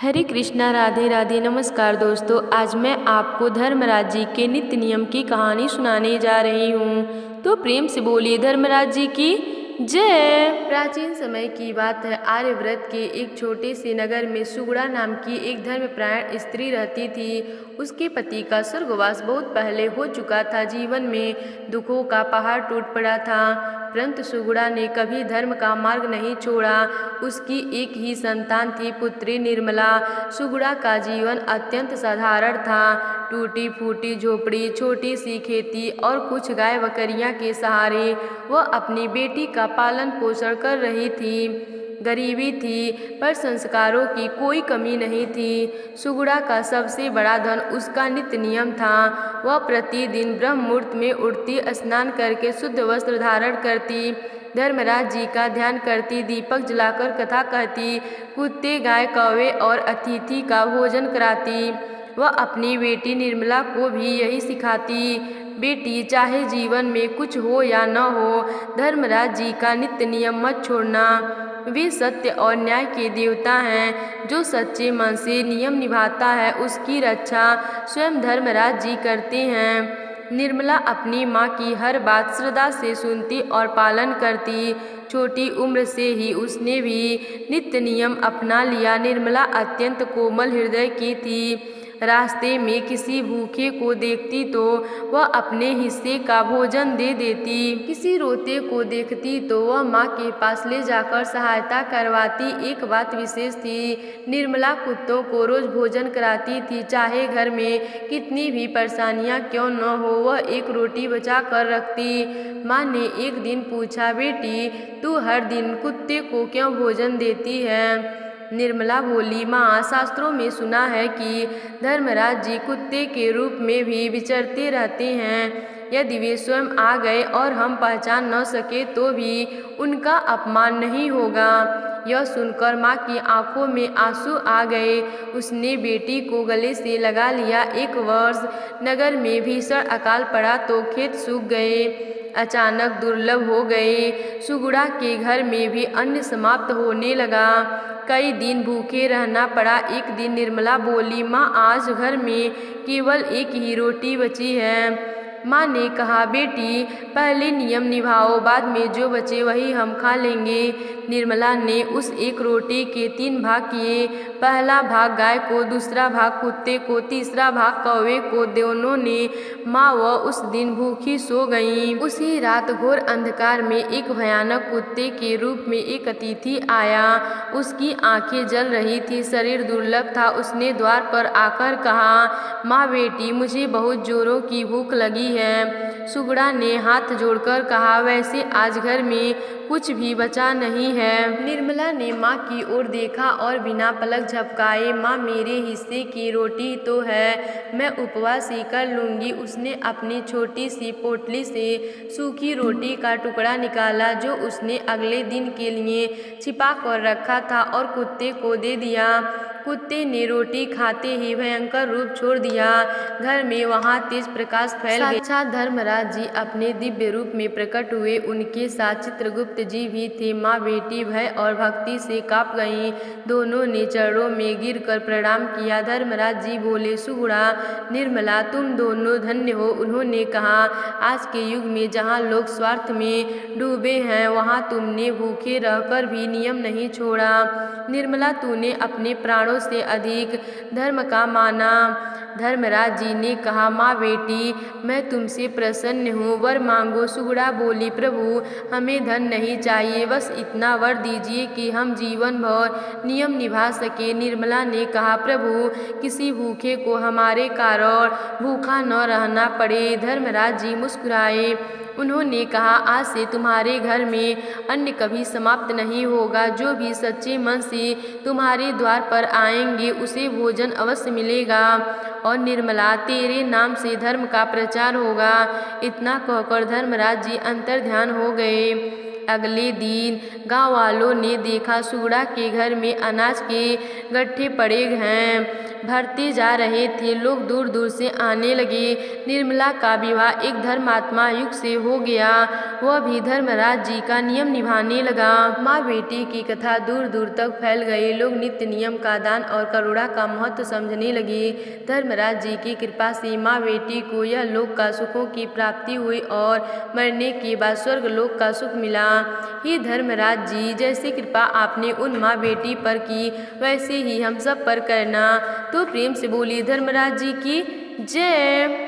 हरे कृष्णा, राधे राधे। नमस्कार दोस्तों, आज मैं आपको धर्मराज जी के नित्य नियम की कहानी सुनाने जा रही हूँ। तो प्रेम से बोलिए धर्मराज जी की जय। प्राचीन समय की बात है। आर्यव्रत के एक छोटे से नगर में सुगुड़ा नाम की एक धर्मपरायण स्त्री रहती थी। उसके पति का स्वर्गवास बहुत पहले हो चुका था। जीवन में दुखों का पहाड़ टूट पड़ा था, परंतु सुगुड़ा ने कभी धर्म का मार्ग नहीं छोड़ा। उसकी एक ही संतान थी, पुत्री निर्मला। सुगुड़ा का जीवन अत्यंत साधारण था। टूटी फूटी झोपड़ी, छोटी सी खेती और कुछ गाय बकरियां के सहारे वह अपनी बेटी का पालन पोषण कर रही थी। गरीबी थी, पर संस्कारों की कोई कमी नहीं थी। सुगुड़ा का सबसे बड़ा धन उसका नित्य नियम था। वह प्रतिदिन ब्रह्म मुहूर्त में उठती, स्नान करके शुद्ध वस्त्र धारण करती, धर्मराज जी का ध्यान करती, दीपक जलाकर कथा कहती, कुत्ते गाय कौवे और अतिथि का भोजन कराती। वह अपनी बेटी निर्मला को भी यही सिखाती, बेटी चाहे जीवन में कुछ हो या न हो, धर्मराज जी का नित्य नियम मत छोड़ना। वे सत्य और न्याय के देवता हैं। जो सच्चे मन से नियम निभाता है, उसकी रक्षा स्वयं धर्मराज जी करते हैं। निर्मला अपनी माँ की हर बात श्रद्धा से सुनती और पालन करती। छोटी उम्र से ही उसने भी नित्य नियम अपना लिया। निर्मला अत्यंत कोमल हृदय की थी। रास्ते में किसी भूखे को देखती तो वह अपने हिस्से का भोजन दे देती। किसी रोते को देखती तो वह माँ के पास ले जाकर सहायता करवाती। एक बात विशेष थी, निर्मला कुत्तों को रोज भोजन कराती थी। चाहे घर में कितनी भी परेशानियाँ क्यों न हो, वह एक रोटी बचा कर रखती। माँ ने एक दिन पूछा, बेटी तू हर दिन कुत्ते को क्यों भोजन देती है? निर्मला बोली, माँ शास्त्रों में सुना है कि धर्मराज जी कुत्ते के रूप में भी विचरते रहते हैं। यदि वे स्वयं आ गए और हम पहचान न सके तो भी उनका अपमान नहीं होगा। यह सुनकर माँ की आंखों में आंसू आ गए। उसने बेटी को गले से लगा लिया। एक वर्ष नगर में भीषण अकाल पड़ा तो खेत सूख गए, अचानक दुर्लभ हो गए। सुगुड़ा के घर में भी अन्न समाप्त होने लगा। कई दिन भूखे रहना पड़ा। एक दिन निर्मला बोली, माँ आज घर में केवल एक ही रोटी बची है। माँ ने कहा, बेटी पहले नियम निभाओ, बाद में जो बचे वही हम खा लेंगे। निर्मला ने उस एक रोटी के 3 भाग किए। पहला भाग गाय को, दूसरा भाग कुत्ते को, तीसरा भाग कौवे को। दोनों ने माँ वह उस दिन भूखी सो गईं। उसी रात घोर अंधकार में एक भयानक कुत्ते के रूप में एक अतिथि आया। उसकी आंखें जल रही थी, शरीर दुर्लभ था। उसने द्वार पर आकर कहा, माँ बेटी मुझे बहुत जोरों की भूख लगी है। सुगुड़ा ने हाथ जोड़कर कहा, वैसे आज घर में कुछ भी बचा नहीं है। निर्मला ने माँ की ओर देखा और बिना पलक झपकाए, माँ मेरे हिस्से की रोटी तो है, मैं उपवास ही कर लूँगी। उसने अपनी छोटी सी पोटली से सूखी रोटी का टुकड़ा निकाला जो उसने अगले दिन के लिए छिपा कर रखा था और कुत्ते को दे दिया। कुत्ते ने रोटी खाते ही भयंकर रूप छोड़ दिया। घर में वहाँ तेज प्रकाश फैल गया। साक्षात धर्मराज जी अपने दिव्य रूप में प्रकट हुए। उनके साथ चित्रगुप्त जी भी थे। माँ बेटी भय और भक्ति से कांप गईं। दोनों ने चरणों में गिरकर प्रणाम किया। धर्मराज जी बोले, सुगुड़ा निर्मला तुम दोनों धन्य हो। उन्होंने कहा, आज के युग में जहाँ लोग स्वार्थ में डूबे हैं, वहाँ तुमने भूखे रहकर भी नियम नहीं छोड़ा। निर्मला तूने अपने प्राणों से अधिक धर्म का माना। धर्मराज जी ने कहा, माँ बेटी मैं तुमसे प्रसन्न हूँ, वर मांगो। सुगुड़ा बोली, प्रभु हमें धन नहीं चाहिए, बस इतना वर दीजिए कि हम जीवन भर नियम निभा सके। निर्मला ने कहा, प्रभु किसी भूखे को हमारे कारण भूखा न रहना पड़े। धर्मराज जी मुस्कुराए। उन्होंने कहा, आज से तुम्हारे घर में अन्न कभी समाप्त नहीं होगा। जो भी सच्चे मन से तुम्हारे द्वार पर आएंगे उसे भोजन अवश्य मिलेगा और निर्मला तेरे नाम से धर्म का प्रचार होगा। इतना कहकर धर्मराज जी अंतर्ध्यान हो गए। अगले दिन गांव वालों ने देखा, सुगुड़ा के घर में अनाज के गट्ठे पड़े हैं। भरते जा रहे थे। लोग दूर दूर से आने लगे। निर्मला का विवाह एक धर्मात्मा युग से हो गया। वह भी धर्मराज जी का नियम निभाने लगा। माँ बेटी की कथा दूर दूर तक फैल गई। लोग नित्य नियम का दान और करुणा का महत्व समझने लगे। धर्मराज जी की कृपा से माँ बेटी को यह लोक का सुखों की प्राप्ति हुई और मरने के बाद स्वर्ग लोक का सुख मिला। हे धर्मराज जी, जैसे कृपा आपने उन माँ बेटी पर की वैसे ही हम सब पर करना। तो प्रेम से बोलिए धर्मराज जी की जय।